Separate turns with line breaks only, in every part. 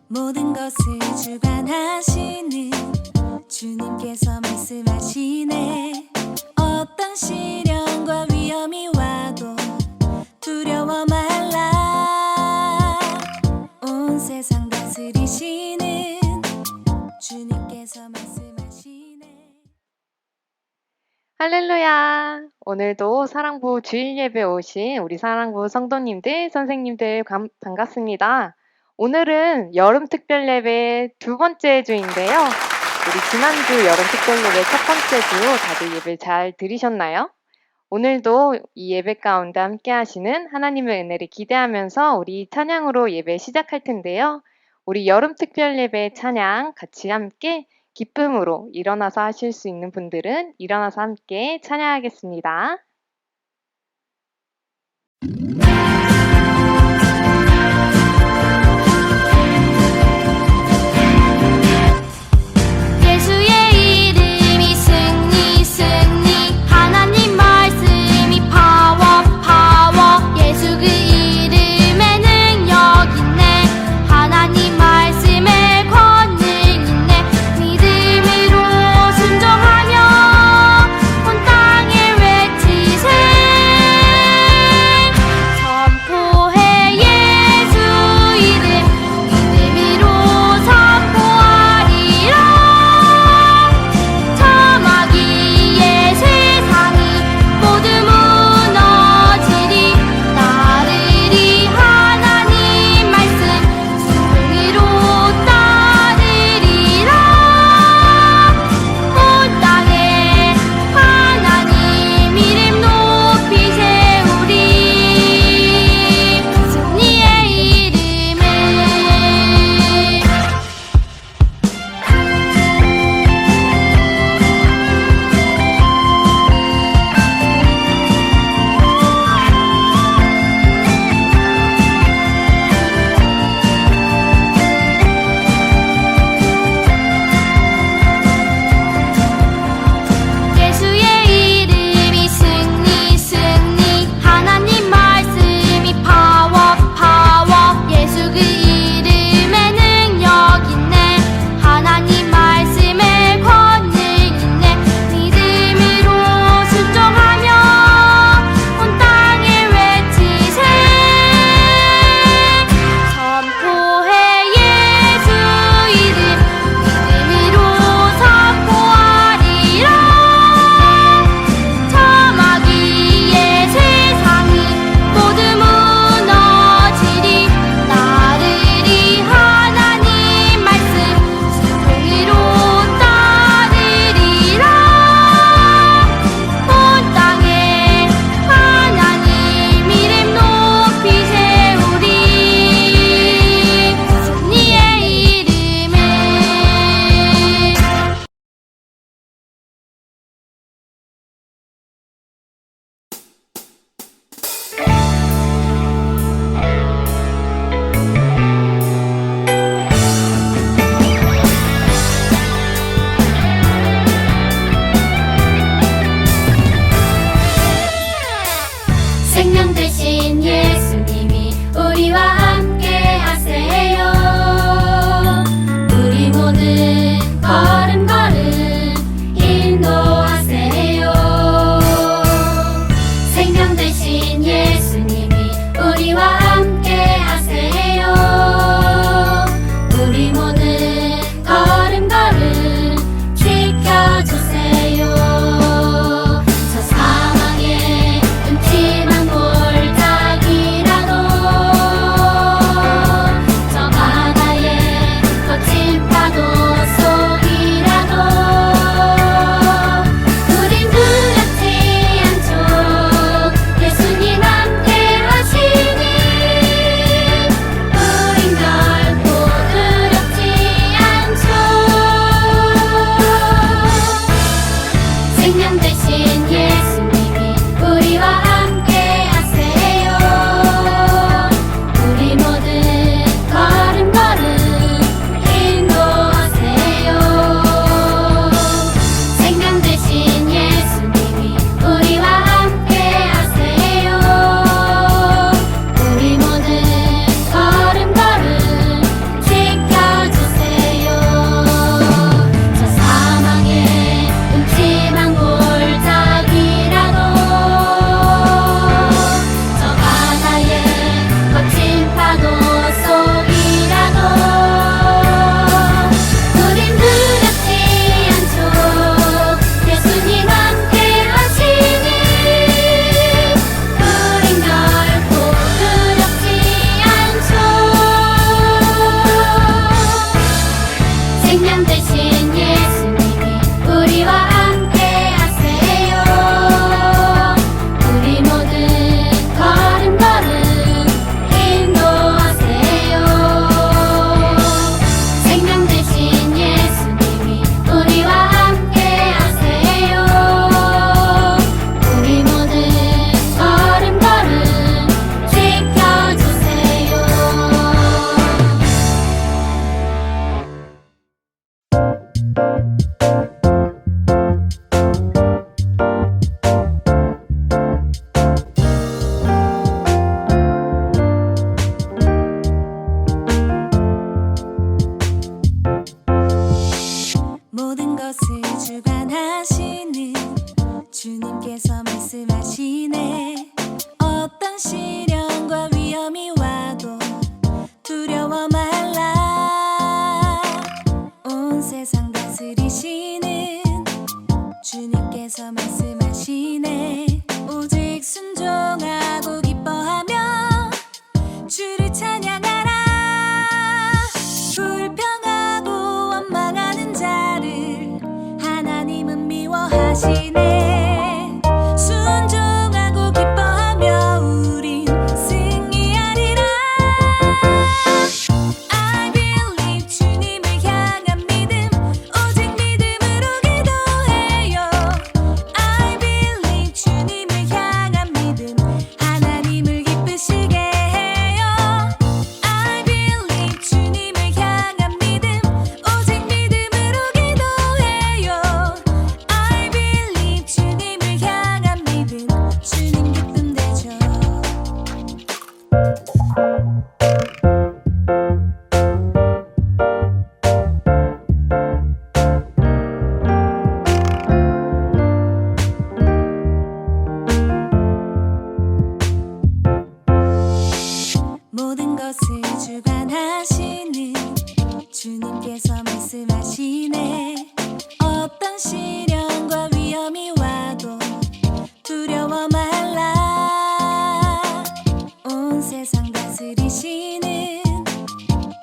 모든 것을 주관하시는 주님께서 말씀하시네. 어떤 시련과 위험이 와도 두려워 말라. 온 세상 다스리시는 주님께서 말씀하시네.
할렐루야! 오늘도 사랑부 주일 예배 오신 우리 사랑부 성도님들, 선생님들 반갑습니다. 오늘은 여름 특별 예배 두 번째 주인데요. 우리 지난주 여름 특별 예배 첫 번째 주 다들 예배 잘 들으셨나요? 오늘도 이 예배 가운데 함께 하시는 하나님의 은혜를 기대하면서 우리 찬양으로 예배 시작할 텐데요. 우리 여름 특별 예배 찬양 같이 함께 기쁨으로 일어나서 하실 수 있는 분들은 일어나서 함께 찬양하겠습니다.
예수의 이름이 승리 승리 하나님 말씀이 파워 파워 예수 그 이름에 능력 있네 하나님 말씀에 권능 있네 믿음으로 순종하며 온 땅에 외치리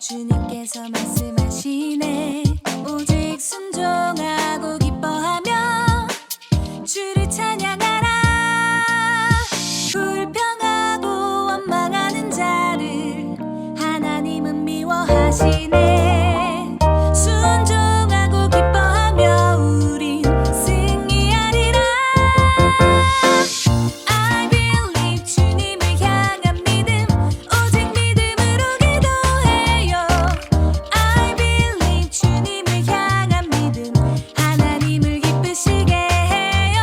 주님께서 말씀하시네. 오직 순종하고 기뻐하며 주를 찬양하라. 불평하고 원망하는 자를 하나님은 미워하시네. 순종하고 기뻐하며 우린 승리하리라. I believe 주님을 향한 믿음, 오직 믿음으로 기도해요. I believe 주님을 향한 믿음, 하나님을 기쁘시게 해요.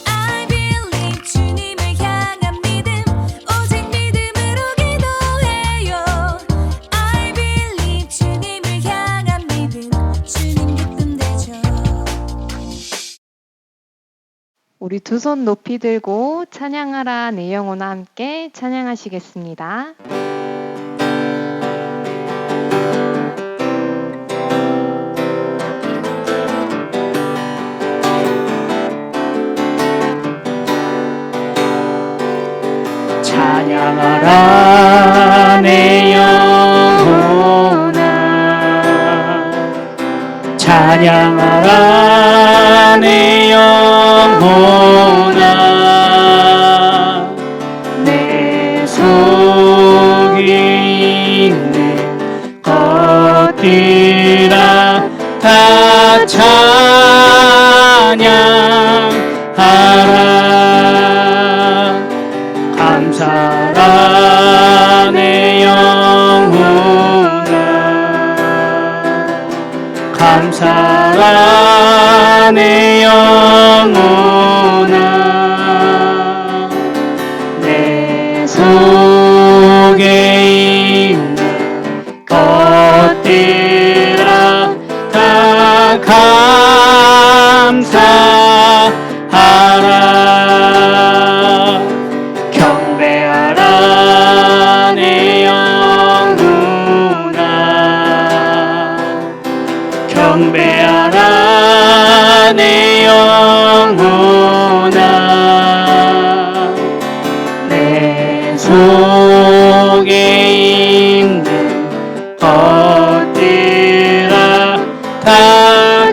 I believe 주님을 향한 믿음, 오직 믿음으로 기도해요. I believe 주님을 향한 믿음, 주님 기쁨 되죠.
우리 두 손 높이 들고 찬양하라 내 영혼아 함께 찬양하시겠습니다.
찬양하라 내 영혼아 찬양하라 내 영혼아 내 속에 있는 것들아 다 찬양하라 감사라 내 영혼아 감사라 내 영혼아 내 속에 있는 것들아 다 감사하라 경배하라 내 영혼아 경배하라 내 영혼아 내 속에 있는 것들아 다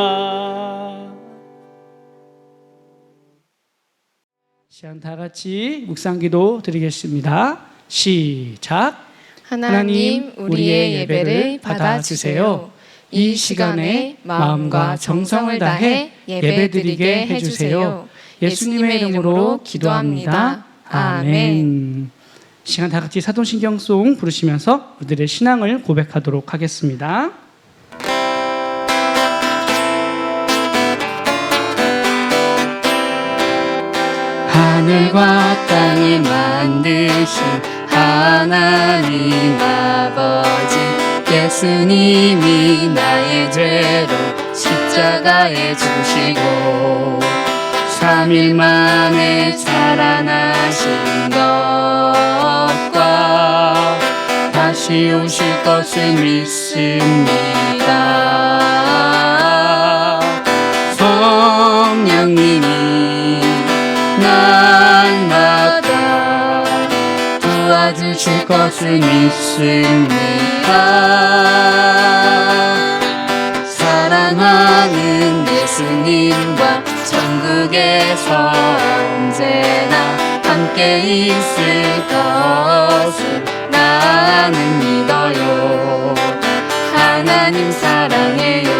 경배하라. 시간 다 같이 묵상기도 드리겠습니다. 시작.
하나님, 우리의 예배를 받아주세요. 이 시간에 마음과 정성을 다해 예배드리게 해주세요. 예수님의 이름으로 기도합니다. 아멘.
시간 다 같이 사도신경송 부르시면서 우리들의 신앙을 고백하도록 하겠습니다.
하늘과 땅을 만드신 하나님 아버지, 예수님이 나의 죄로 십자가에 죽으시고 3일 만에 살아나신 것과 다시 오실 것을 믿습니다. 성령님이 날마다 도와주실 것을 믿습니다. 사랑하는 예수님과 천국에서 언제나 함께 있을 것을 나는 믿어요. 하나님 사랑해요.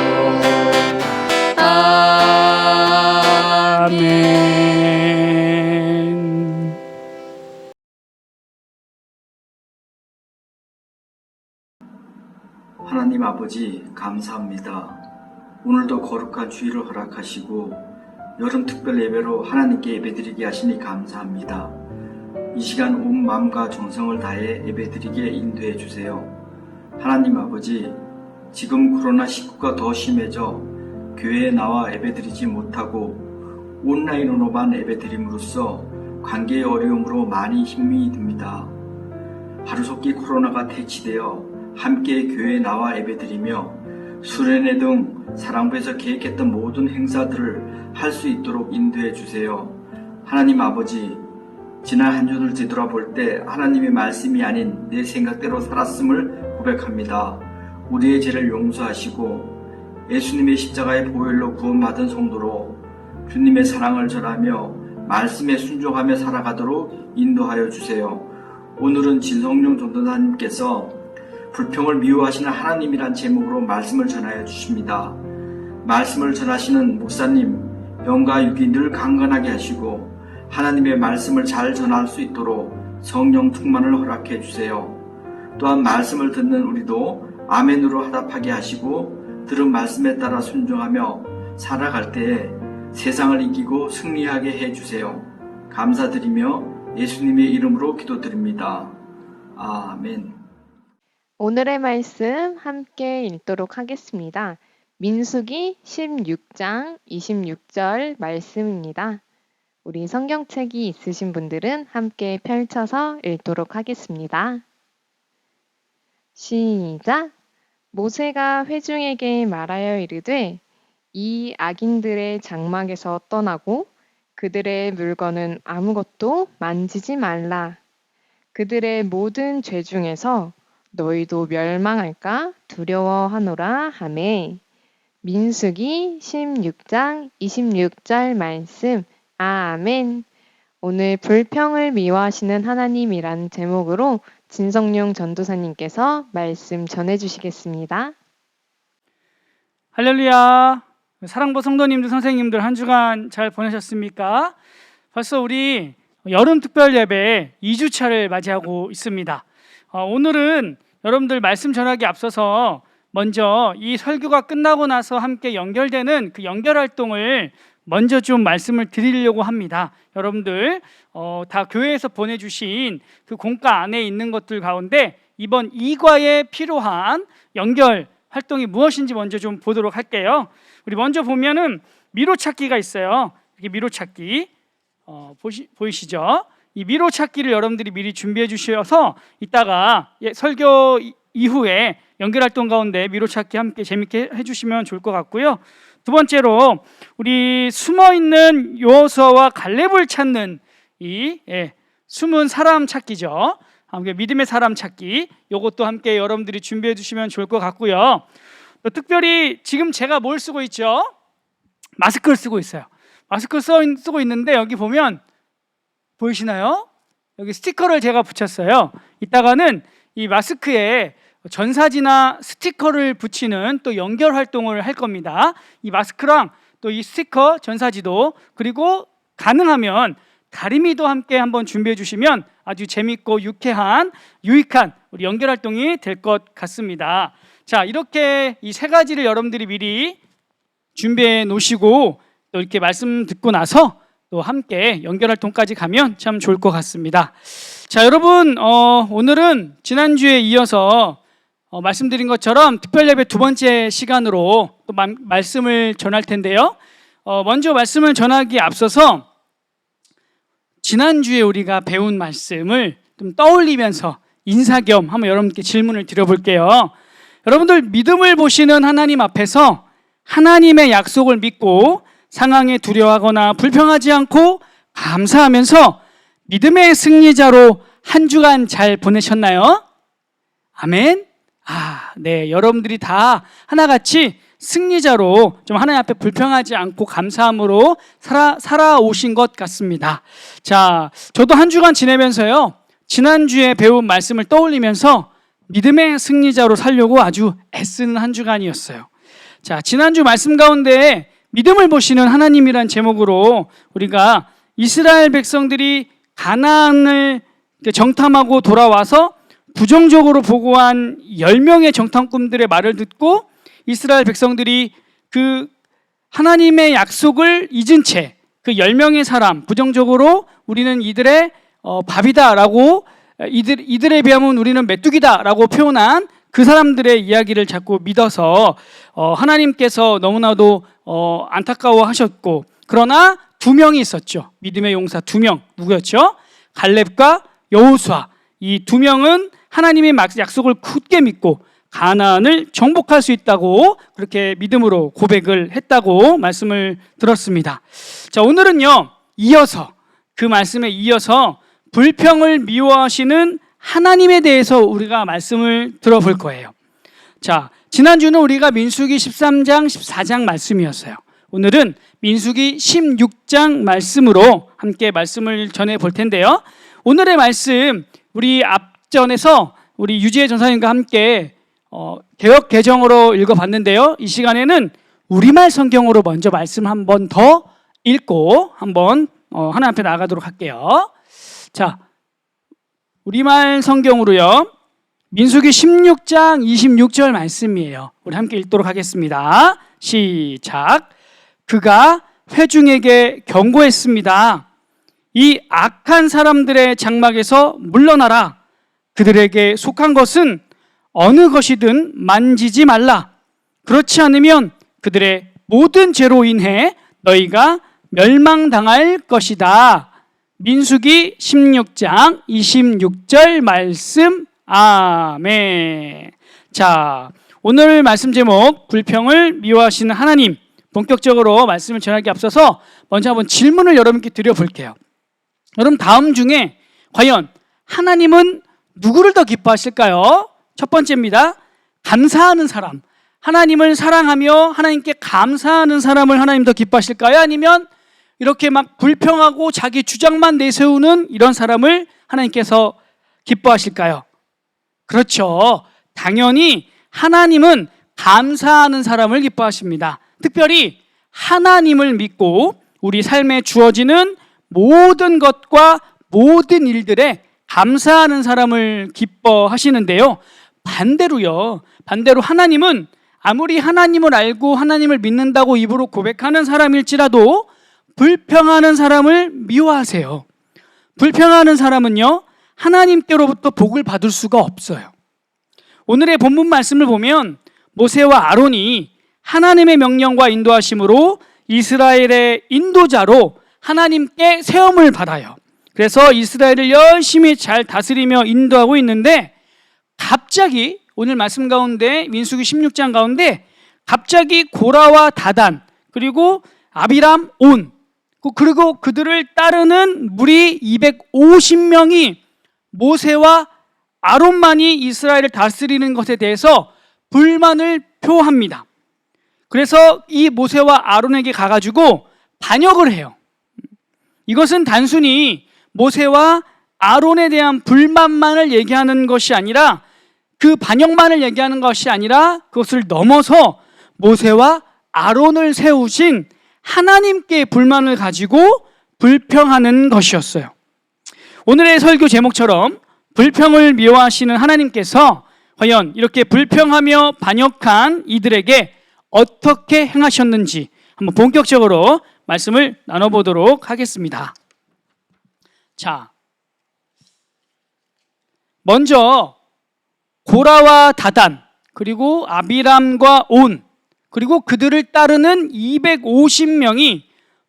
아멘.
하나님 아버지 감사합니다. 오늘도 거룩한 주일을 허락하시고 여름 특별 예배로 하나님께 예배드리게 하시니 감사합니다. 이 시간 온 마음과 정성을 다해 예배드리게 인도해 주세요. 하나님 아버지, 지금 코로나19가 더 심해져 교회에 나와 예배드리지 못하고 온라인으로만 예배드림으로써 관계의 어려움으로 많이 힘이 듭니다. 하루속히 코로나가 퇴치되어 함께 교회에 나와 예배드리며 수련회 등 사랑부에서 계획했던 모든 행사들을 할 수 있도록 인도해 주세요. 하나님 아버지, 지난 한 주를 뒤돌아볼 때 하나님의 말씀이 아닌 내 생각대로 살았음을 고백합니다. 우리의 죄를 용서하시고 예수님의 십자가의 보혈로 구원받은 성도로 주님의 사랑을 전하며 말씀에 순종하며 살아가도록 인도하여 주세요. 오늘은 진성용 전도사님께서 불평을 미워하시는 하나님이란 제목으로 말씀을 전하여 주십니다. 말씀을 전하시는 목사님, 영과 육이 늘 강건하게 하시고 하나님의 말씀을 잘 전할 수 있도록 성령 충만을 허락해 주세요. 또한 말씀을 듣는 우리도 아멘으로 화답하게 하시고 들은 말씀에 따라 순종하며 살아갈 때에 세상을 이기고 승리하게 해 주세요. 감사드리며 예수님의 이름으로 기도드립니다. 아멘.
오늘의 말씀 함께 읽도록 하겠습니다. 민수기 16장 26절 말씀입니다. 우리 성경책이 있으신 분들은 함께 펼쳐서 읽도록 하겠습니다. 시작! 모세가 회중에게 말하여 이르되 이 악인들의 장막에서 떠나고 그들의 물건은 아무것도 만지지 말라. 그들의 모든 죄 중에서 너희도 멸망할까 두려워하노라 하매. 민수기 16장 26절 말씀. 아멘. 오늘 불평을 미워하시는 하나님이란 제목으로 진성용 전도사님께서 말씀 전해주시겠습니다.
할렐루야. 사랑부 성도님들, 선생님들 한 주간 잘 보내셨습니까? 벌써 우리 여름 특별 예배 2주차를 맞이하고 있습니다. 오늘은 여러분들 말씀 전하기 앞서서 먼저 이 설교가 끝나고 나서 함께 연결되는 그 연결 활동을 먼저 좀 말씀을 드리려고 합니다. 여러분들 다 교회에서 보내주신 그 공과 안에 있는 것들 가운데 이번 2과에 필요한 연결 활동이 무엇인지 먼저 좀 보도록 할게요. 우리 먼저 보면은 미로찾기가 있어요. 이게 미로찾기 보이시죠? 이 미로찾기를 여러분들이 미리 준비해 주셔서 이따가 설교 이후에 연결활동 가운데 미로찾기 함께 재밌게 해주시면 좋을 것 같고요. 두 번째로 우리 숨어있는 여호수아와 갈렙을 찾는 이 숨은 사람 찾기죠. 함께 믿음의 사람 찾기, 이것도 함께 여러분들이 준비해 주시면 좋을 것 같고요. 또 특별히 지금 제가 뭘 쓰고 있죠? 마스크를 쓰고 있어요. 마스크 쓰고 있는데 여기 보면 보이시나요? 여기 스티커를 제가 붙였어요. 이따가는 이 마스크에 전사지나 스티커를 붙이는 또 연결 활동을 할 겁니다. 이 마스크랑 또 이 스티커, 전사지도, 그리고 가능하면 다리미도 함께 한번 준비해 주시면 아주 재밌고 유쾌한, 유익한 우리 연결 활동이 될 것 같습니다. 자, 이렇게 이 세 가지를 여러분들이 미리 준비해 놓으시고 또 이렇게 말씀 듣고 나서 또 함께 연결 활동까지 가면 참 좋을 것 같습니다. 자, 여러분 오늘은 지난주에 이어서 말씀드린 것처럼 특별예배 두 번째 시간으로 또 말씀을 전할 텐데요. 먼저 말씀을 전하기에 앞서서 지난주에 우리가 배운 말씀을 좀 떠올리면서 인사 겸 한번 여러분께 질문을 드려볼게요. 여러분들 믿음을 보시는 하나님 앞에서 하나님의 약속을 믿고 상황에 두려워하거나 불평하지 않고 감사하면서 믿음의 승리자로 한 주간 잘 보내셨나요? 아멘. 네, 여러분들이 다 하나같이 승리자로 좀 하나님 앞에 불평하지 않고 감사함으로 살아오신 것 같습니다. 자, 저도 한 주간 지내면서요, 지난주에 배운 말씀을 떠올리면서 믿음의 승리자로 살려고 아주 애쓰는 한 주간이었어요. 자, 지난주 말씀 가운데 믿음을 보시는 하나님이란 제목으로 우리가 이스라엘 백성들이 가나안을 정탐하고 돌아와서 부정적으로 보고한 10명의 정탐꾼들의 말을 듣고 이스라엘 백성들이 그 하나님의 약속을 잊은 채 그 10명의 사람, 부정적으로 우리는 이들의 밥이다라고, 이들에 비하면 우리는 메뚜기다라고 표현한 그 사람들의 이야기를 자꾸 믿어서 하나님께서 너무나도 안타까워하셨고, 그러나 두 명이 있었죠. 믿음의 용사 두 명. 누구였죠? 갈렙과 여호수아. 이 두 명은 하나님의 약속을 굳게 믿고 가나안을 정복할 수 있다고 그렇게 믿음으로 고백을 했다고 말씀을 들었습니다. 자, 오늘은요, 이어서 그 말씀에 이어서 불평을 미워하시는 하나님에 대해서 우리가 말씀을 들어볼 거예요. 자, 지난주는 우리가 민수기 13장, 14장 말씀이었어요. 오늘은 민수기 16장 말씀으로 함께 말씀을 전해 볼 텐데요. 오늘의 말씀, 우리 앞전에서 우리 유지혜 전사님과 함께 개역 개정으로 읽어봤는데요. 이 시간에는 우리말 성경으로 먼저 말씀 한 번 더 읽고 한번 하나님 앞에 나가도록 할게요. 자, 우리말 성경으로요. 민수기 16장 26절 말씀이에요. 우리 함께 읽도록 하겠습니다. 시작. 그가 회중에게 경고했습니다. 이 악한 사람들의 장막에서 물러나라. 그들에게 속한 것은 어느 것이든 만지지 말라. 그렇지 않으면 그들의 모든 죄로 인해 너희가 멸망당할 것이다. 민수기 16장 26절 말씀. 아멘. 자, 오늘 말씀 제목 불평을 미워하시는 하나님. 본격적으로 말씀을 전하기 앞서서 먼저 한번 질문을 여러분께 드려볼게요. 여러분, 다음 중에 과연 하나님은 누구를 더 기뻐하실까요? 첫 번째입니다. 감사하는 사람. 하나님을 사랑하며 하나님께 감사하는 사람을 하나님 더 기뻐하실까요? 아니면 이렇게 막 불평하고 자기 주장만 내세우는 이런 사람을 하나님께서 기뻐하실까요? 그렇죠. 당연히 하나님은 감사하는 사람을 기뻐하십니다. 특별히 하나님을 믿고 우리 삶에 주어지는 모든 것과 모든 일들에 감사하는 사람을 기뻐하시는데요. 반대로 하나님은 아무리 하나님을 알고 하나님을 믿는다고 입으로 고백하는 사람일지라도 불평하는 사람을 미워하세요. 불평하는 사람은요, 하나님께로부터 복을 받을 수가 없어요. 오늘의 본문 말씀을 보면 모세와 아론이 하나님의 명령과 인도하심으로 이스라엘의 인도자로 하나님께 세움을 받아요. 그래서 이스라엘을 열심히 잘 다스리며 인도하고 있는데 갑자기 오늘 말씀 가운데 민수기 16장 가운데 갑자기 고라와 다단 그리고 아비람, 온 그리고 그들을 따르는 무리 250명이 모세와 아론만이 이스라엘을 다스리는 것에 대해서 불만을 표합니다. 그래서 이 모세와 아론에게 가가지고 반역을 해요. 이것은 단순히 모세와 아론에 대한 불만만을 얘기하는 것이 아니라 그 반역만을 얘기하는 것이 아니라 그것을 넘어서 모세와 아론을 세우신 하나님께 불만을 가지고 불평하는 것이었어요. 오늘의 설교 제목처럼 불평을 미워하시는 하나님께서 과연 이렇게 불평하며 반역한 이들에게 어떻게 행하셨는지 한번 본격적으로 말씀을 나눠보도록 하겠습니다. 자, 먼저 고라와 다단 그리고 아비람과 온 그리고 그들을 따르는 250명이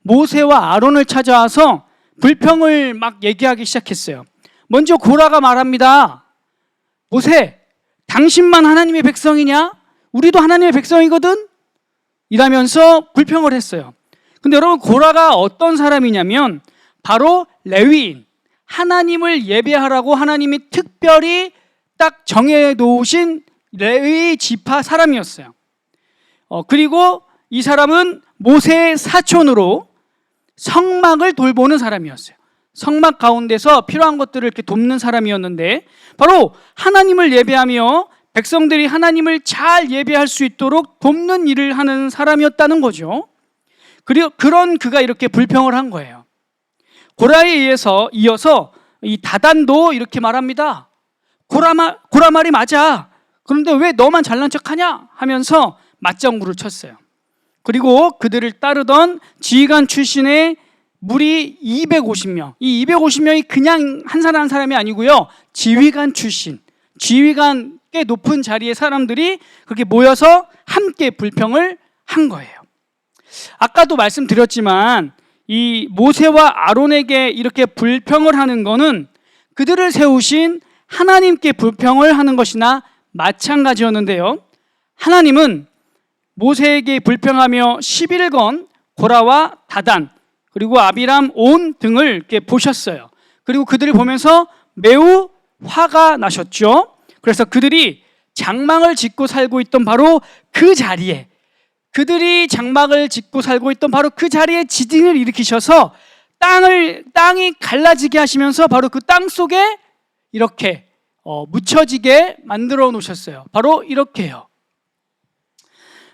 모세와 아론을 찾아와서 불평을 막 얘기하기 시작했어요. 먼저 고라가 말합니다. 모세, 당신만 하나님의 백성이냐? 우리도 하나님의 백성이거든? 이라면서 불평을 했어요. 근데 여러분, 고라가 어떤 사람이냐면 바로 레위인, 하나님을 예배하라고 하나님이 특별히 딱 정해놓으신 레위 지파 사람이었어요. 그리고 이 사람은 모세의 사촌으로 성막을 돌보는 사람이었어요. 성막 가운데서 필요한 것들을 이렇게 돕는 사람이었는데 바로 하나님을 예배하며 백성들이 하나님을 잘 예배할 수 있도록 돕는 일을 하는 사람이었다는 거죠. 그리고 그런 그가 이렇게 불평을 한 거예요. 고라에 이어서 이 다단도 이렇게 말합니다. 고라 말이 맞아. 그런데 왜 너만 잘난 척하냐? 하면서 맞장구를 쳤어요. 그리고 그들을 따르던 지휘관 출신의 무리 250명. 이 250명이 그냥 한 사람 한 사람이 아니고요. 지휘관 출신, 지휘관 꽤 높은 자리의 사람들이 그렇게 모여서 함께 불평을 한 거예요. 아까도 말씀드렸지만 이 모세와 아론에게 이렇게 불평을 하는 거는 그들을 세우신 하나님께 불평을 하는 것이나 마찬가지였는데요. 하나님은 모세에게 불평하며 11건 고라와 다단 그리고 아비람 온 등을 이렇게 보셨어요. 그리고 그들을 보면서 매우 화가 나셨죠. 그래서 그들이 장막을 짓고 살고 있던 바로 그 자리에, 그들이 장막을 짓고 살고 있던 바로 그 자리에 지진을 일으키셔서 땅이 갈라지게 하시면서 바로 그 땅 속에 이렇게 묻혀지게 만들어 놓으셨어요. 바로 이렇게요.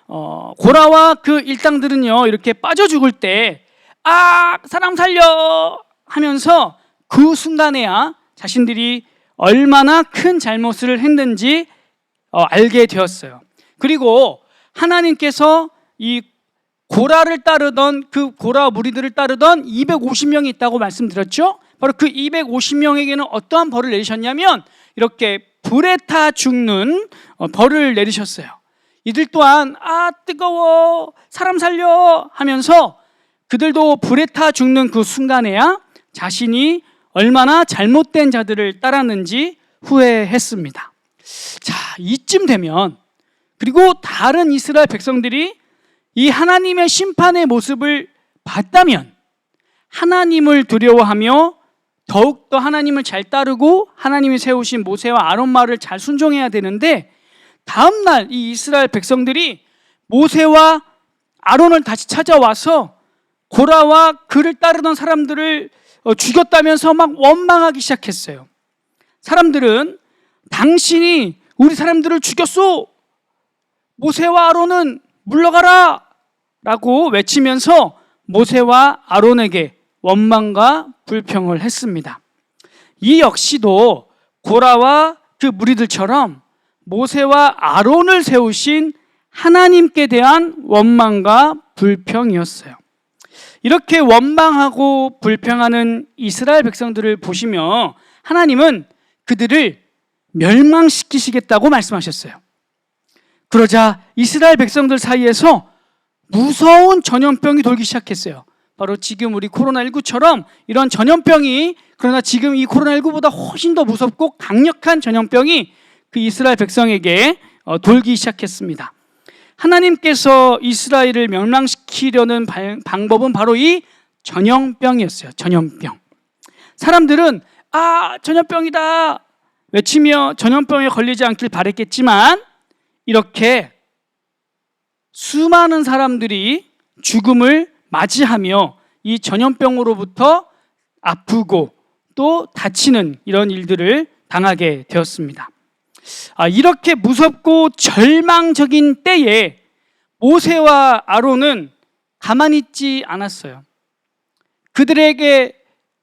고라와 그 일당들은요, 이렇게 빠져 죽을 때 사람 살려 하면서 그 순간에야 자신들이 얼마나 큰 잘못을 했는지 알게 되었어요. 그리고 하나님께서 이 고라를 따르던, 그 고라 무리들을 따르던 250명이 있다고 말씀드렸죠. 바로 그 250명에게는 어떠한 벌을 내리셨냐면 이렇게 불에 타 죽는 벌을 내리셨어요. 이들 또한 뜨거워 사람 살려 하면서 그들도 불에 타 죽는 그 순간에야 자신이 얼마나 잘못된 자들을 따랐는지 후회했습니다. 자, 이쯤 되면, 그리고 다른 이스라엘 백성들이 이 하나님의 심판의 모습을 봤다면 하나님을 두려워하며 더욱더 하나님을 잘 따르고 하나님이 세우신 모세와 아론 말을 잘 순종해야 되는데, 다음날 이 이스라엘 백성들이 모세와 아론을 다시 찾아와서 고라와 그를 따르던 사람들을 죽였다면서 막 원망하기 시작했어요. 사람들은 당신이 우리 사람들을 죽였소! 모세와 아론은 물러가라! 라고 외치면서 모세와 아론에게 원망과 불평을 했습니다. 이 역시도 고라와 그 무리들처럼 모세와 아론을 세우신 하나님께 대한 원망과 불평이었어요. 이렇게 원망하고 불평하는 이스라엘 백성들을 보시며 하나님은 그들을 멸망시키시겠다고 말씀하셨어요. 그러자 이스라엘 백성들 사이에서 무서운 전염병이 돌기 시작했어요. 바로 지금 우리 코로나19처럼 이런 전염병이, 그러나 지금 이 코로나19보다 훨씬 더 무섭고 강력한 전염병이 그 이스라엘 백성에게 돌기 시작했습니다. 하나님께서 이스라엘을 멸망시키려는 방법은 바로 이 전염병이었어요. 전염병. 사람들은 전염병이다 외치며 전염병에 걸리지 않길 바랬겠지만, 이렇게 수많은 사람들이 죽음을 맞이하며 이 전염병으로부터 아프고 또 다치는 이런 일들을 당하게 되었습니다. 이렇게 무섭고 절망적인 때에 모세와 아론은 가만히 있지 않았어요.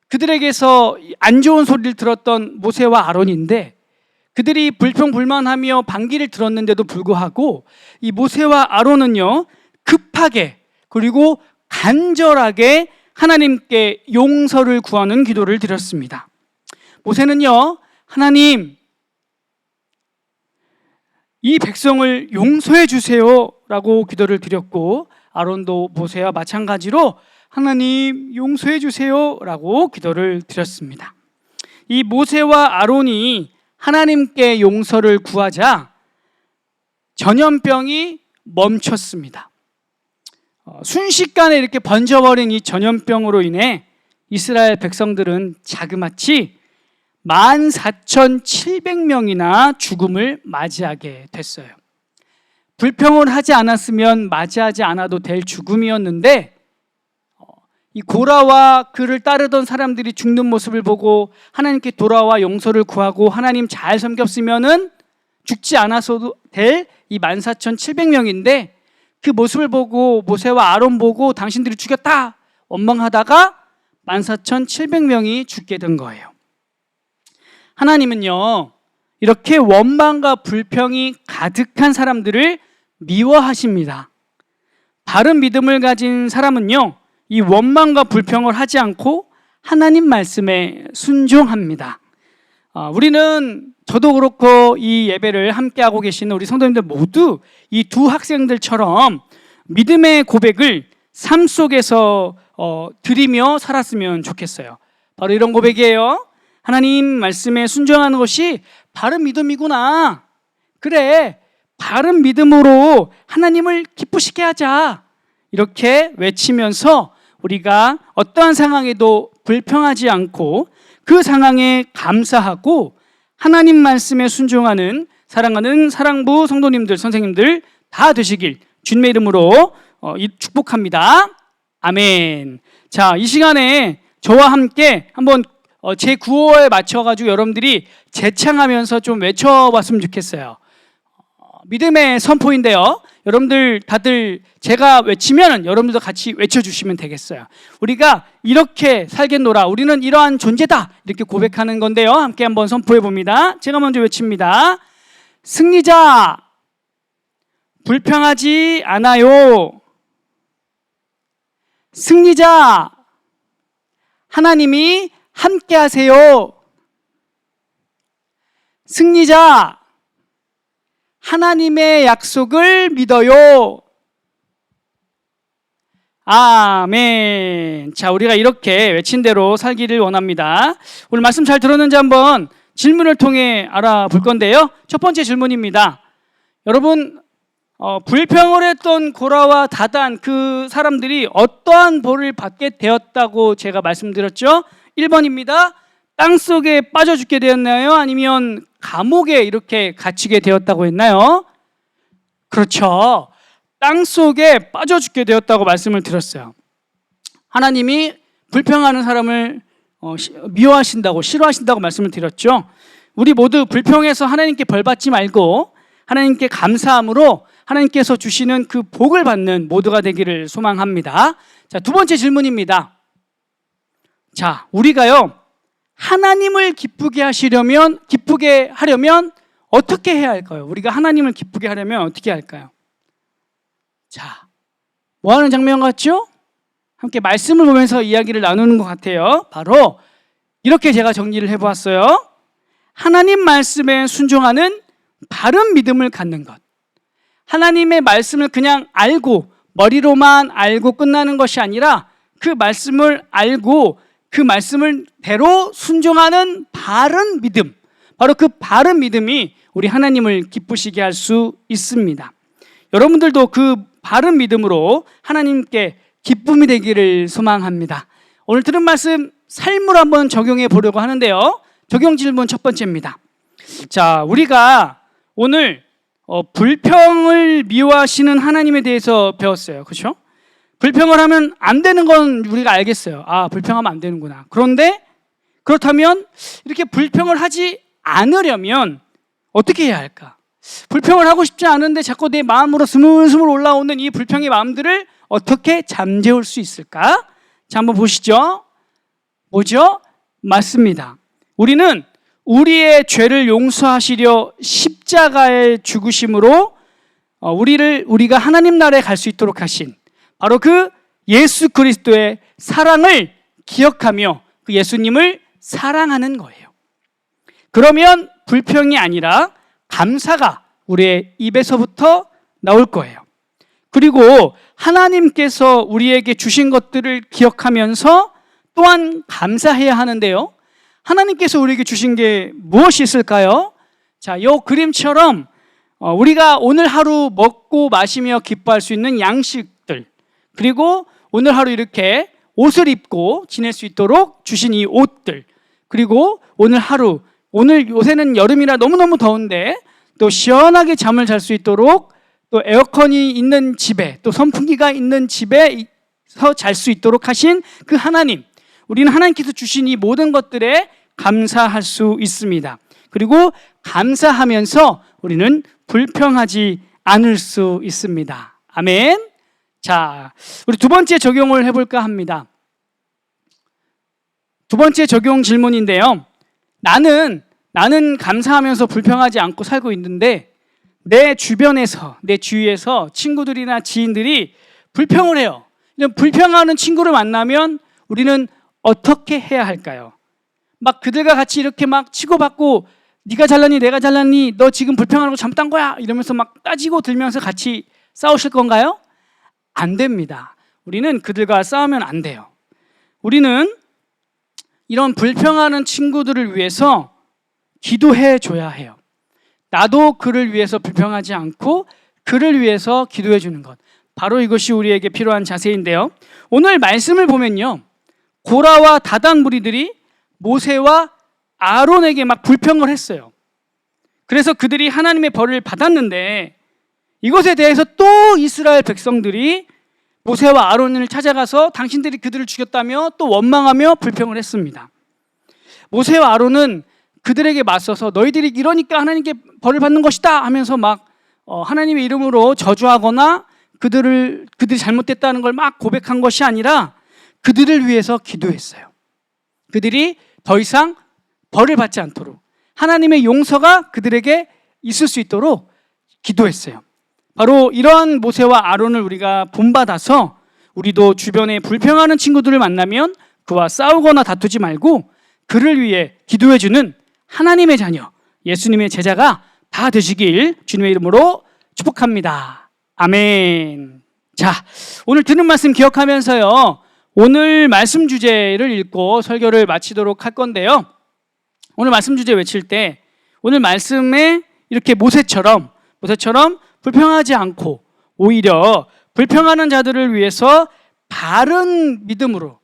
그들에게서 안 좋은 소리를 들었던 모세와 아론인데, 그들이 불평불만하며 반기를 들었는데도 불구하고 이 모세와 아론은요, 급하게 그리고 간절하게 하나님께 용서를 구하는 기도를 드렸습니다. 모세는요, 하나님, 이 백성을 용서해 주세요 라고 기도를 드렸고, 아론도 모세와 마찬가지로 하나님 용서해 주세요 라고 기도를 드렸습니다. 이 모세와 아론이 하나님께 용서를 구하자 전염병이 멈췄습니다. 순식간에 이렇게 번져버린 이 전염병으로 인해 이스라엘 백성들은 자그마치 14,700명이나 죽음을 맞이하게 됐어요. 불평을 하지 않았으면 맞이하지 않아도 될 죽음이었는데, 이 고라와 그를 따르던 사람들이 죽는 모습을 보고 하나님께 돌아와 용서를 구하고 하나님 잘 섬겼으면은 죽지 않아서도 될 이 14,700명인데, 그 모습을 보고 모세와 아론 보고 당신들이 죽였다 원망하다가 14,700명이 죽게 된 거예요. 하나님은요, 이렇게 원망과 불평이 가득한 사람들을 미워하십니다. 바른 믿음을 가진 사람은요, 이 원망과 불평을 하지 않고 하나님 말씀에 순종합니다. 우리는, 저도 그렇고 이 예배를 함께하고 계시는 우리 성도님들 모두 이 두 학생들처럼 믿음의 고백을 삶 속에서 드리며 살았으면 좋겠어요. 바로 이런 고백이에요. 하나님 말씀에 순종하는 것이 바른 믿음이구나. 그래, 바른 믿음으로 하나님을 기쁘시게 하자. 이렇게 외치면서 우리가 어떠한 상황에도 불평하지 않고 그 상황에 감사하고 하나님 말씀에 순종하는 사랑하는 사랑부 성도님들, 선생님들 다 되시길 주님의 이름으로 축복합니다. 아멘. 자, 이 시간에 저와 함께 한번 제 구호에 맞춰가지고 여러분들이 재창하면서 좀 외쳐봤으면 좋겠어요. 믿음의 선포인데요. 여러분들 다들 제가 외치면 여러분들도 같이 외쳐주시면 되겠어요. 우리가 이렇게 살겠노라. 우리는 이러한 존재다. 이렇게 고백하는 건데요. 함께 한번 선포해 봅니다. 제가 먼저 외칩니다. 승리자, 불평하지 않아요. 승리자, 하나님이 함께 하세요. 승리자, 하나님의 약속을 믿어요. 아멘. 자, 우리가 이렇게 외친 대로 살기를 원합니다. 오늘 말씀 잘 들었는지 한번 질문을 통해 알아볼 건데요. 첫 번째 질문입니다. 여러분, 불평을 했던 고라와 다단 그 사람들이 어떠한 벌을 받게 되었다고 제가 말씀드렸죠? 1번입니다. 땅속에 빠져 죽게 되었나요? 아니면 감옥에 이렇게 갇히게 되었다고 했나요? 그렇죠. 땅속에 빠져 죽게 되었다고 말씀을 드렸어요. 하나님이 불평하는 사람을 미워하신다고, 싫어하신다고 말씀을 드렸죠. 우리 모두 불평해서 하나님께 벌 받지 말고 하나님께 감사함으로 하나님께서 주시는 그 복을 받는 모두가 되기를 소망합니다. 자, 두 번째 질문입니다. 자, 우리가요, 하나님을 기쁘게 하려면 어떻게 해야 할까요? 우리가 하나님을 기쁘게 하려면 어떻게 할까요? 자, 뭐 하는 장면 같죠? 함께 말씀을 보면서 이야기를 나누는 것 같아요. 바로 이렇게 제가 정리를 해보았어요. 하나님 말씀에 순종하는 바른 믿음을 갖는 것. 하나님의 말씀을 그냥 알고 머리로만 알고 끝나는 것이 아니라 그 말씀을 알고 그 말씀을 대로 순종하는 바른 믿음, 바로 그 바른 믿음이 우리 하나님을 기쁘시게 할 수 있습니다. 여러분들도 그 바른 믿음으로 하나님께 기쁨이 되기를 소망합니다. 오늘 들은 말씀 삶으로 한번 적용해 보려고 하는데요. 적용 질문 첫 번째입니다. 자, 우리가 오늘 불평을 미워하시는 하나님에 대해서 배웠어요. 그렇죠? 불평을 하면 안 되는 건 우리가 알겠어요. 아, 불평하면 안 되는구나. 그런데 그렇다면 이렇게 불평을 하지 않으려면 어떻게 해야 할까? 불평을 하고 싶지 않은데 자꾸 내 마음으로 스물스물 올라오는 이 불평의 마음들을 어떻게 잠재울 수 있을까? 자, 한번 보시죠. 뭐죠? 맞습니다. 우리는 우리의 죄를 용서하시려 십자가의 죽으심으로 우리가 하나님 나라에 갈 수 있도록 하신 바로 그 예수 그리스도의 사랑을 기억하며 그 예수님을 사랑하는 거예요. 그러면 불평이 아니라 감사가 우리의 입에서부터 나올 거예요. 그리고 하나님께서 우리에게 주신 것들을 기억하면서 또한 감사해야 하는데요. 하나님께서 우리에게 주신 게 무엇이 있을까요? 자, 이 그림처럼 우리가 오늘 하루 먹고 마시며 기뻐할 수 있는 양식들, 그리고 오늘 하루 이렇게 옷을 입고 지낼 수 있도록 주신 이 옷들, 그리고 오늘 하루, 오늘 요새는 여름이라 너무너무 더운데 또 시원하게 잠을 잘 수 있도록 또 에어컨이 있는 집에, 또 선풍기가 있는 집에서 잘 수 있도록 하신 그 하나님, 우리는 하나님께서 주신 이 모든 것들에 감사할 수 있습니다. 그리고 감사하면서 우리는 불평하지 않을 수 있습니다. 아멘. 자, 우리 두 번째 적용을 해볼까 합니다. 두 번째 적용 질문인데요. 나는 감사하면서 불평하지 않고 살고 있는데 내 주변에서, 내 주위에서 친구들이나 지인들이 불평을 해요. 불평하는 친구를 만나면 우리는 어떻게 해야 할까요? 막 그들과 같이 이렇게 막 치고받고 네가 잘났니 내가 잘났니 너 지금 불평하는 거 잘못한 거야 이러면서 막 따지고 들면서 같이 싸우실 건가요? 안 됩니다. 우리는 그들과 싸우면 안 돼요. 우리는 이런 불평하는 친구들을 위해서 기도해 줘야 해요. 나도 그를 위해서 불평하지 않고 그를 위해서 기도해 주는 것. 바로 이것이 우리에게 필요한 자세인데요. 오늘 말씀을 보면요, 고라와 다단 무리들이 모세와 아론에게 막 불평을 했어요. 그래서 그들이 하나님의 벌을 받았는데, 이것에 대해서 또 이스라엘 백성들이 모세와 아론을 찾아가서 당신들이 그들을 죽였다며 또 원망하며 불평을 했습니다. 모세와 아론은 그들에게 맞서서 너희들이 이러니까 하나님께 벌을 받는 것이다 하면서 막 하나님의 이름으로 저주하거나 그들이 잘못됐다는 걸 막 고백한 것이 아니라 그들을 위해서 기도했어요. 그들이 더 이상 벌을 받지 않도록, 하나님의 용서가 그들에게 있을 수 있도록 기도했어요. 바로 이러한 모세와 아론을 우리가 본받아서 우리도 주변에 불평하는 친구들을 만나면 그와 싸우거나 다투지 말고 그를 위해 기도해주는 하나님의 자녀, 예수님의 제자가 다 되시길 주님의 이름으로 축복합니다. 아멘. 자, 오늘 듣는 말씀 기억하면서요, 오늘 말씀 주제를 읽고 설교를 마치도록 할 건데요. 오늘 말씀 주제 외칠 때 오늘 말씀에 이렇게 모세처럼 불평하지 않고 오히려 불평하는 자들을 위해서 바른 믿음으로,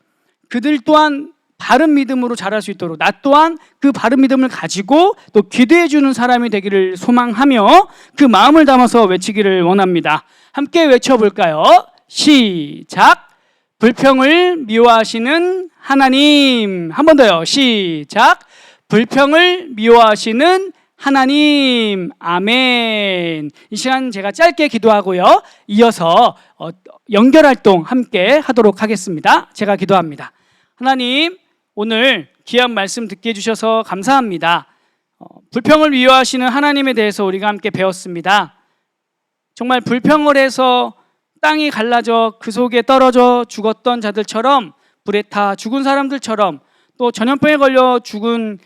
그들 또한 바른 믿음으로 자랄 수 있도록 나 또한 그 바른 믿음을 가지고 또 기도해 주는 사람이 되기를 소망하며 그 마음을 담아서 외치기를 원합니다. 함께 외쳐볼까요? 시작! 불평을 미워하시는 하나님. 한 번 더요. 시작! 불평을 미워하시는 하나님. 아멘. 이 시간 제가 짧게 기도하고요, 이어서 연결활동 함께 하도록 하겠습니다. 제가 기도합니다. 하나님, 오늘 귀한 말씀 듣게 해주셔서 감사합니다. 불평을 미워하시는 하나님에 대해서 우리가 함께 배웠습니다. 정말 불평을 해서 땅이 갈라져 그 속에 떨어져 죽었던 자들처럼, 불에 타 죽은 사람들처럼, 또 전염병에 걸려 죽은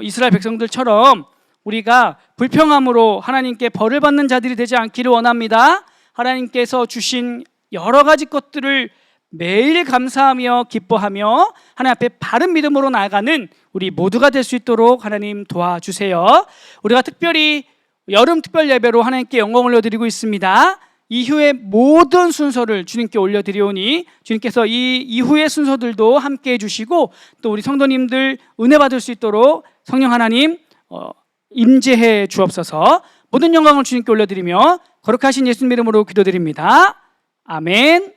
이스라엘 백성들처럼 우리가 불평함으로 하나님께 벌을 받는 자들이 되지 않기를 원합니다. 하나님께서 주신 여러 가지 것들을 매일 감사하며 기뻐하며 하나님 앞에 바른 믿음으로 나아가는 우리 모두가 될 수 있도록 하나님 도와주세요. 우리가 특별히 여름 특별 예배로 하나님께 영광 올려드리고 있습니다. 이후의 모든 순서를 주님께 올려드리오니 주님께서 이 이후의 순서들도 함께 해주시고 또 우리 성도님들 은혜 받을 수 있도록 성령 하나님 임재해 주옵소서. 모든 영광을 주님께 올려드리며 거룩하신 예수님 이름으로 기도드립니다. 아멘.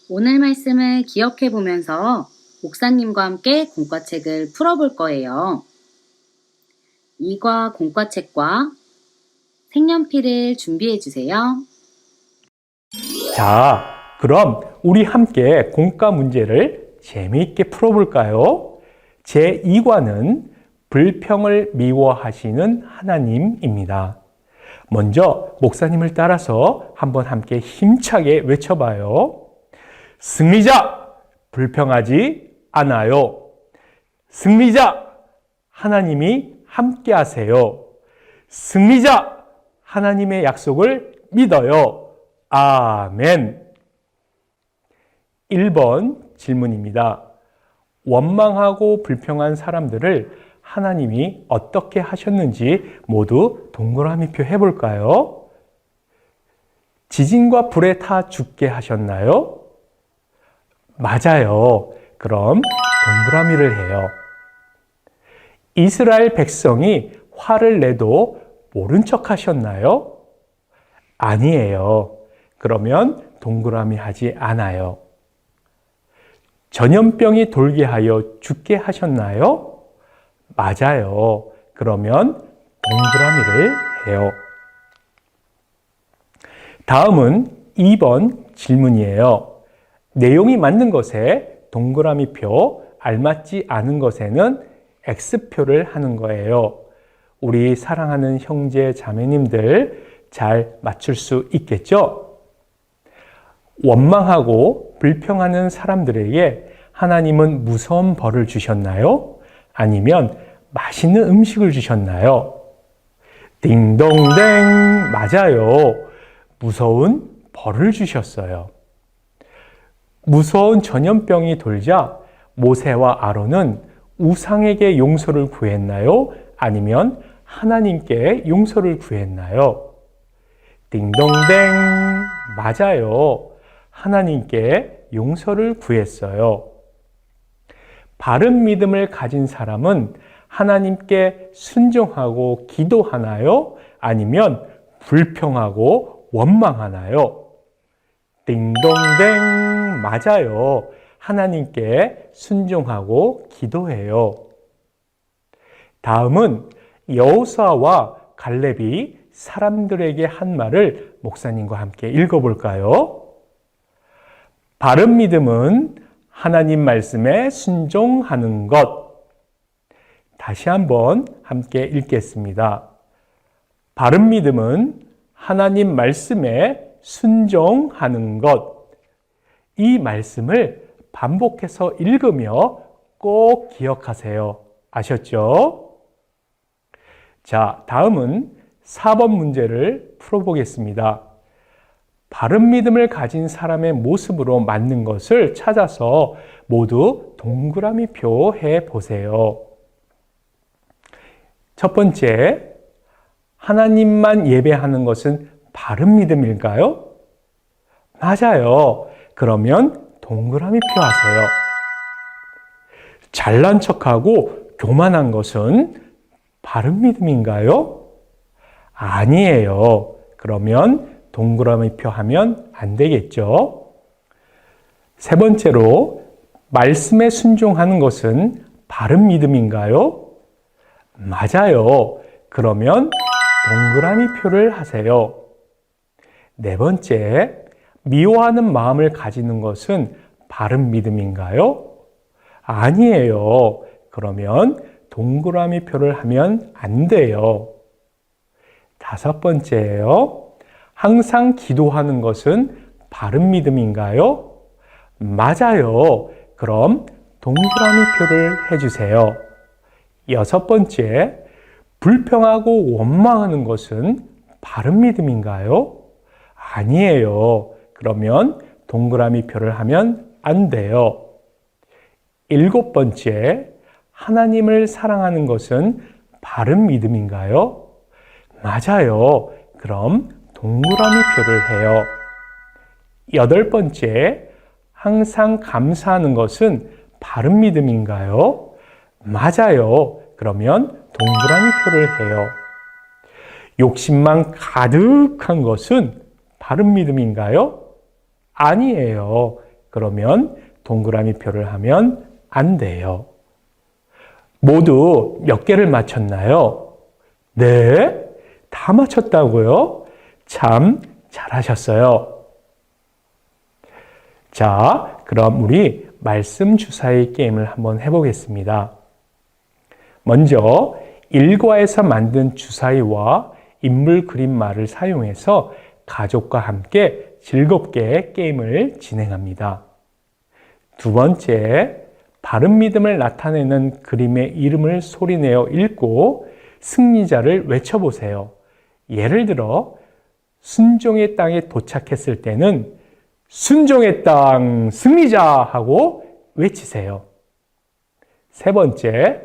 오늘 말씀을 기억해 보면서 목사님과 함께 공과책을 풀어볼 거예요. 이과 공과책과 색연필을 준비해 주세요.
자, 그럼 우리 함께 공과 문제를 재미있게 풀어볼까요? 제2과는 불평을 미워하시는 하나님입니다. 먼저 목사님을 따라서 한번 함께 힘차게 외쳐봐요. 승리자, 불평하지 않아요. 승리자, 하나님이 함께 하세요. 승리자, 하나님의 약속을 믿어요. 아멘. 1번 질문입니다. 원망하고 불평한 사람들을 하나님이 어떻게 하셨는지 모두 동그라미표 해볼까요? 지진과 불에 타 죽게 하셨나요? 맞아요. 그럼 동그라미를 해요. 이스라엘 백성이 화를 내도 모른 척 하셨나요? 아니에요. 그러면 동그라미 하지 않아요. 전염병이 돌게 하여 죽게 하셨나요? 맞아요. 그러면 동그라미를 해요. 다음은 2번 질문이에요. 내용이 맞는 것에 동그라미표, 알맞지 않은 것에는 X표를 하는 거예요. 우리 사랑하는 형제 자매님들 잘 맞출 수 있겠죠? 원망하고 불평하는 사람들에게 하나님은 무서운 벌을 주셨나요? 아니면 맛있는 음식을 주셨나요? 딩동댕, 맞아요. 무서운 벌을 주셨어요. 무서운 전염병이 돌자 모세와 아론은 우상에게 용서를 구했나요? 아니면 하나님께 용서를 구했나요? 딩동댕, 맞아요. 하나님께 용서를 구했어요. 바른 믿음을 가진 사람은 하나님께 순종하고 기도하나요? 아니면 불평하고 원망하나요? 딩동댕, 맞아요. 하나님께 순종하고 기도해요. 다음은 여호수아와 갈렙이 사람들에게 한 말을 목사님과 함께 읽어볼까요? 바른 믿음은 하나님 말씀에 순종하는 것. 다시 한번 함께 읽겠습니다. 바른 믿음은 하나님 말씀에 순종하는 것. 이 말씀을 반복해서 읽으며 꼭 기억하세요. 아셨죠? 자, 다음은 4번 문제를 풀어보겠습니다. 바른 믿음을 가진 사람의 모습으로 맞는 것을 찾아서 모두 동그라미 표 해 보세요. 첫 번째, 하나님만 예배하는 것은 바른 믿음일까요? 맞아요. 그러면 동그라미 표 하세요. 잘난 척하고 교만한 것은 바른 믿음인가요? 아니에요. 그러면 동그라미 표 하면 안 되겠죠? 세 번째로, 말씀에 순종하는 것은 바른 믿음인가요? 맞아요. 그러면 동그라미 표를 하세요. 네 번째, 미워하는 마음을 가지는 것은 바른 믿음인가요? 아니에요. 그러면 동그라미 표를 하면 안 돼요. 다섯 번째예요. 항상 기도하는 것은 바른 믿음인가요? 맞아요. 그럼 동그라미 표를 해주세요. 여섯 번째, 불평하고 원망하는 것은 바른 믿음인가요? 아니에요. 그러면 동그라미 표를 하면 안 돼요. 일곱 번째, 하나님을 사랑하는 것은 바른 믿음인가요? 맞아요. 그럼 동그라미 표를 해요. 여덟 번째, 항상 감사하는 것은 바른 믿음인가요? 맞아요. 그러면 동그라미 표를 해요. 욕심만 가득한 것은 바른 믿음인가요? 아니에요. 그러면 동그라미 표를 하면 안 돼요. 모두 몇 개를 맞췄나요? 네, 다 맞췄다고요? 참 잘하셨어요. 자, 그럼 우리 말씀 주사위 게임을 한번 해보겠습니다. 먼저 일과에서 만든 주사위와 인물 그림말을 사용해서 가족과 함께 즐겁게 게임을 진행합니다. 두 번째, 바른 믿음을 나타내는 그림의 이름을 소리내어 읽고 승리자를 외쳐보세요. 예를 들어 순종의 땅에 도착했을 때는 순종의 땅 승리자 하고 외치세요. 세 번째,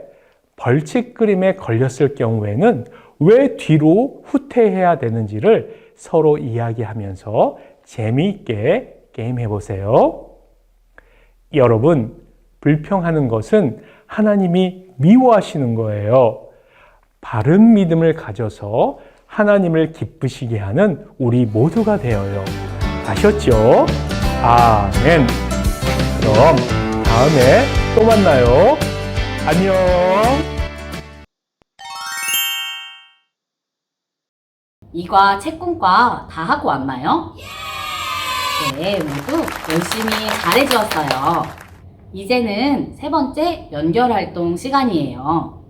벌칙 그림에 걸렸을 경우에는 왜 뒤로 후퇴해야 되는지를 서로 이야기하면서 재미있게 게임해 보세요. 여러분, 불평하는 것은 하나님이 미워하시는 거예요. 바른 믿음을 가져서 하나님을 기쁘시게 하는 우리 모두가 되어요. 아셨죠? 아멘. 그럼 다음에 또 만나요. 안녕.
이과 채권과 다 하고 왔나요? 네, 모두 열심히 잘해주었어요. 이제는 세 번째 연결활동 시간이에요.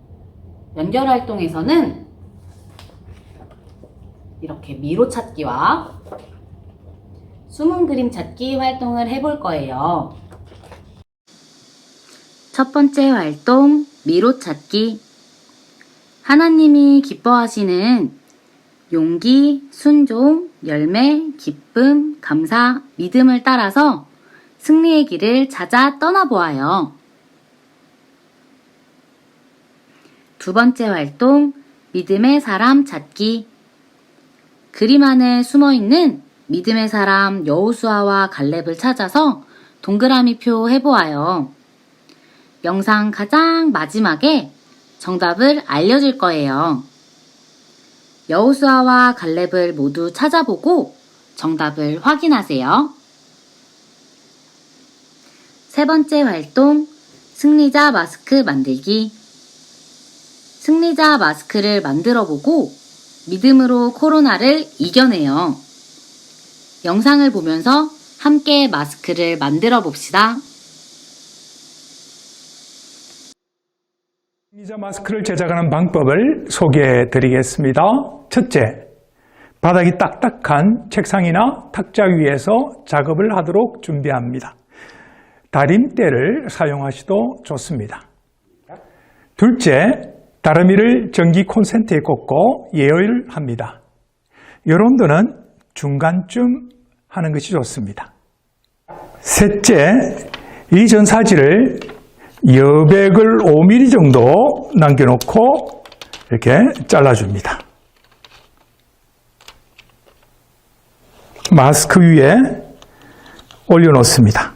연결활동에서는 이렇게 미로 찾기와 숨은 그림 찾기 활동을 해볼 거예요. 첫 번째 활동, 미로 찾기. 하나님이 기뻐하시는 용기, 순종, 열매, 기쁨, 감사, 믿음을 따라서 승리의 길을 찾아 떠나보아요. 두 번째 활동, 믿음의 사람 찾기. 그림 안에 숨어있는 믿음의 사람 여호수아와 갈렙을 찾아서 동그라미표 해보아요. 영상 가장 마지막에 정답을 알려줄 거예요. 여호수아와 갈렙을 모두 찾아보고 정답을 확인하세요. 세 번째 활동, 승리자 마스크 만들기. 승리자 마스크를 만들어보고 믿음으로 코로나를 이겨내요. 영상을 보면서 함께 마스크를 만들어 봅시다.
승리자 마스크를 제작하는 방법을 소개해 드리겠습니다. 첫째, 바닥이 딱딱한 책상이나 탁자 위에서 작업을 하도록 준비합니다. 다림대를 사용하셔도 좋습니다. 둘째, 다루미를 전기 콘센트에 꽂고 예열합니다. 열온도는 중간쯤 하는 것이 좋습니다. 셋째, 이 전사지를 여백을 5mm 정도 남겨놓고 이렇게 잘라줍니다. 마스크 위에 올려놓습니다.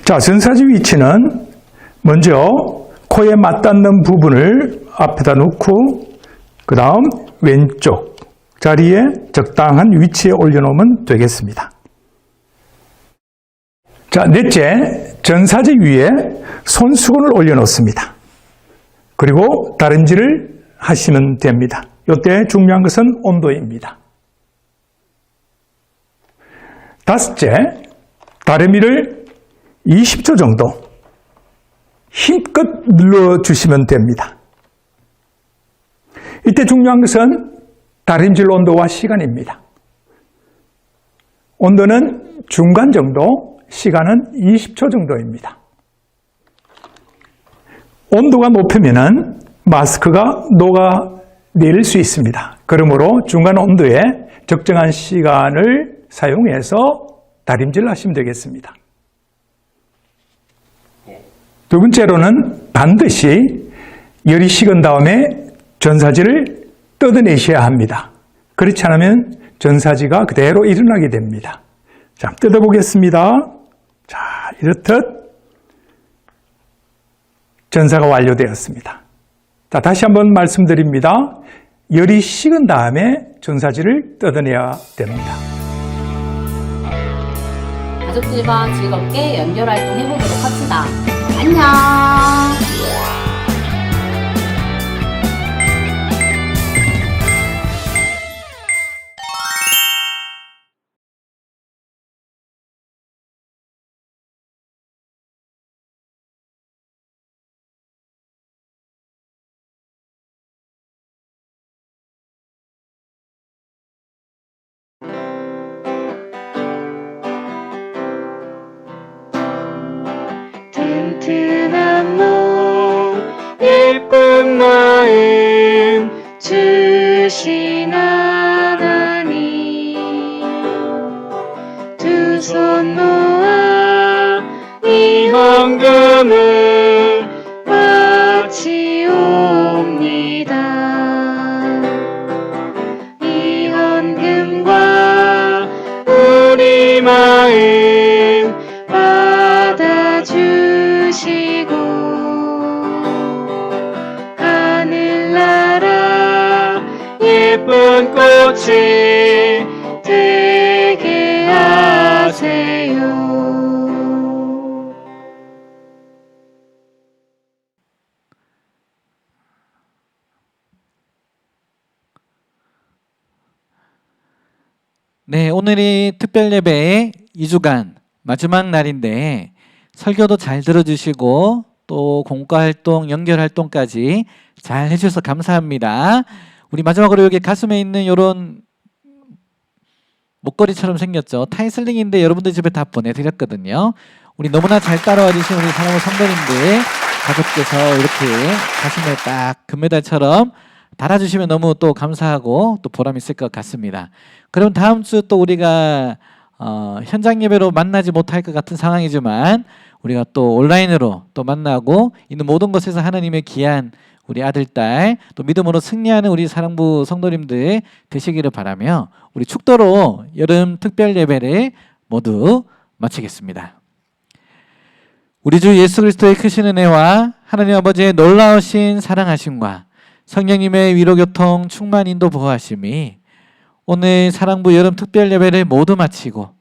자, 전사지 위치는 먼저 코에 맞닿는 부분을 앞에다 놓고 그 다음 왼쪽 자리에 적당한 위치에 올려놓으면 되겠습니다. 자, 넷째, 전사지 위에 손수건을 올려놓습니다. 그리고 다림질을 하시면 됩니다. 이때 중요한 것은 온도입니다. 다섯째, 다리미를 20초 정도 힘껏 눌러주시면 됩니다. 이때 중요한 것은 다림질 온도와 시간입니다. 온도는 중간 정도, 시간은 20초 정도입니다. 온도가 높으면 마스크가 녹아내릴 수 있습니다. 그러므로 중간 온도에 적정한 시간을 사용해서 다림질을 하시면 되겠습니다. 두 번째로는 반드시 열이 식은 다음에 전사지를 뜯어내셔야 합니다. 그렇지 않으면 전사지가 그대로 일어나게 됩니다. 자, 뜯어보겠습니다. 자, 이렇듯 전사가 완료되었습니다. 자, 다시 한번 말씀드립니다. 열이 식은 다음에 전사지를 뜯어내야 됩니다.
가족들과 즐겁게 연결 활동 해보도록 합시다. 안녕!
튼튼한 몸 예쁜 마음 주신 하나님 두 손 모아 이 헌금을 바치옵니다. 이 헌금과 우리 마음 받아주시고 하늘나라 예쁜 꽃이 되게 하세요.
네, 오늘이 특별예배의 2주간 마지막 날인데 설교도 잘 들어주시고 또 공과활동, 연결활동까지 잘 해주셔서 감사합니다. 우리 마지막으로 여기 가슴에 있는 이런 목걸이처럼 생겼죠. 타이슬링인데 여러분들 집에 다 보내드렸거든요. 우리 너무나 잘 따라와 주신 우리 사랑하는 성도님들 가족께서 이렇게 가슴에 딱 금메달처럼 달아주시면 너무 또 감사하고 또 보람 있을 것 같습니다. 그럼 다음 주 또 우리가 현장 예배로 만나지 못할 것 같은 상황이지만 우리가 또 온라인으로 또 만나고 있는 모든 것에서 하나님의 귀한 우리 아들, 딸, 또 믿음으로 승리하는 우리 사랑부 성도님들 되시기를 바라며 우리 축도로 여름 특별 예배를 모두 마치겠습니다. 우리 주 예수 그리스도의 크신 은혜와 하나님 아버지의 놀라우신 사랑하심과 성령님의 위로교통 충만 인도 보호하심이 오늘 사랑부 여름 특별 예배를 모두 마치고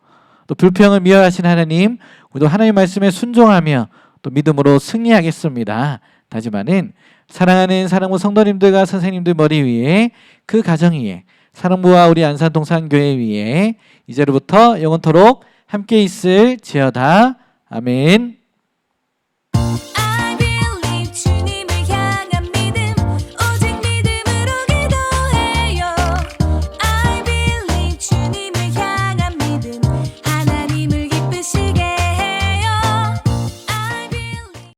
또 불평을 미워하신 하나님, 우리도 하나님의 말씀에 순종하며 또 믿음으로 승리하겠습니다. 다짐하는 사랑하는 사랑부 성도님들과 선생님들 머리 위에 그 가정 위에 사랑부와 우리 안산 동산교회 위에 이제로부터 영원토록 함께 있을지어다. 아멘.